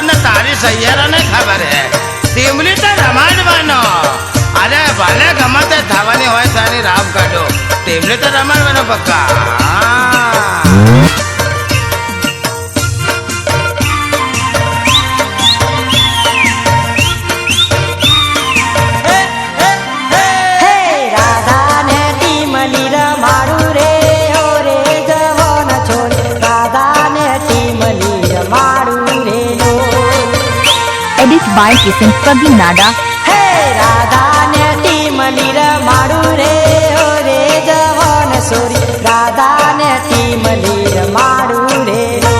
खबर न तारी सैयारा ने खबर है टीमली तो रमाडवानो अरे भले गमते थावानी होय तारी राम काढो टीमली तो रमाडवानो पक्का by Kisan Paglinada. Hey Radha ne टीमली रमाडू रे हो रे जवान सोरी राधा ने टीमली रमाडू रे लो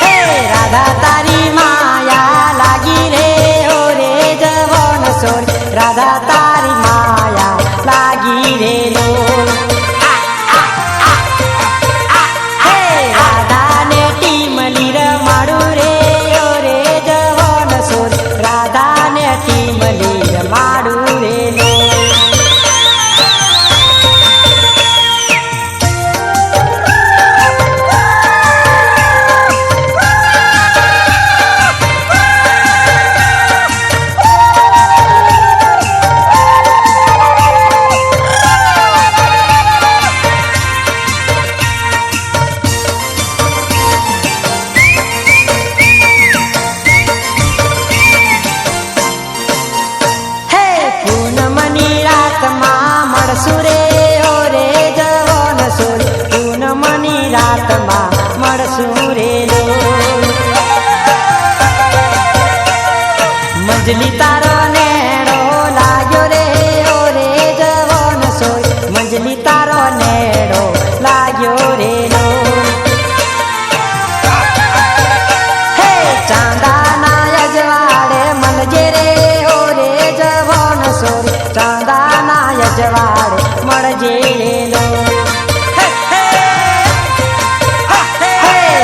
हे राधा तारी माया लागी रे हो रे जवान सोरी राधा तारी माया लागी रे लो सुरे हो रे जवान सोरी पूनमनी रात मा मड़सूरे लो मंजली तारो नेड़ो लाग्यो रे हो रे जवान सोरी मंजली तारो नेड़ो लाग्यो रे लो हे चांदा ना यजवाड़े मनजे रे हो रे जवान सोरी चांदा ना यजवाड़े मड़जे लो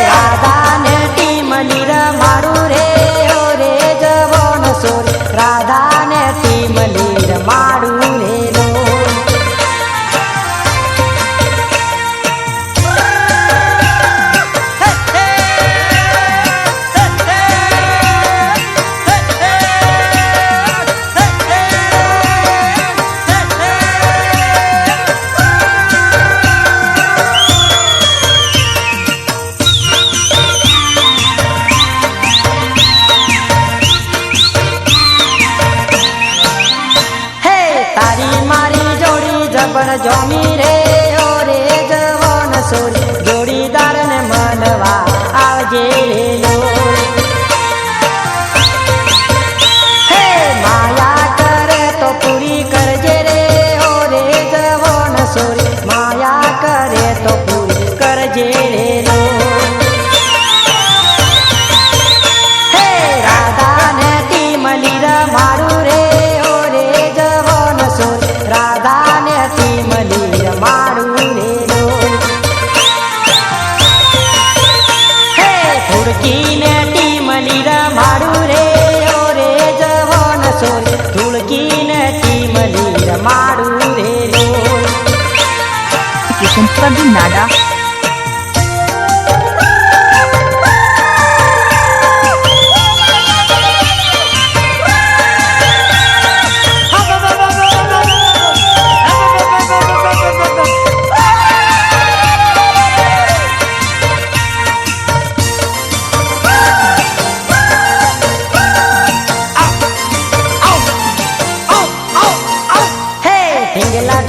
राधा ने टीमली रमाडू रे हो रे जवान सोरी राधा ने टीमली रमाडू रे लो जोमी रे हो रे जवान सोरी जोड़ीदार ने मनवा आवजे लो हे माया करे तो पूरी करजे रे हो रे जवान सोरी माया करे तो पूरी करजे रे लो हे राधा ने टीमली रमाडू रे हो रे जवान सोरी राधा टीमली रमाडू रे लो हे धुड़की ने टीमली रमाडू रे हो रे जवान सोरी धुड़की ने टीमली रमाडू रे लो Kisan Paglinada. ढिंगला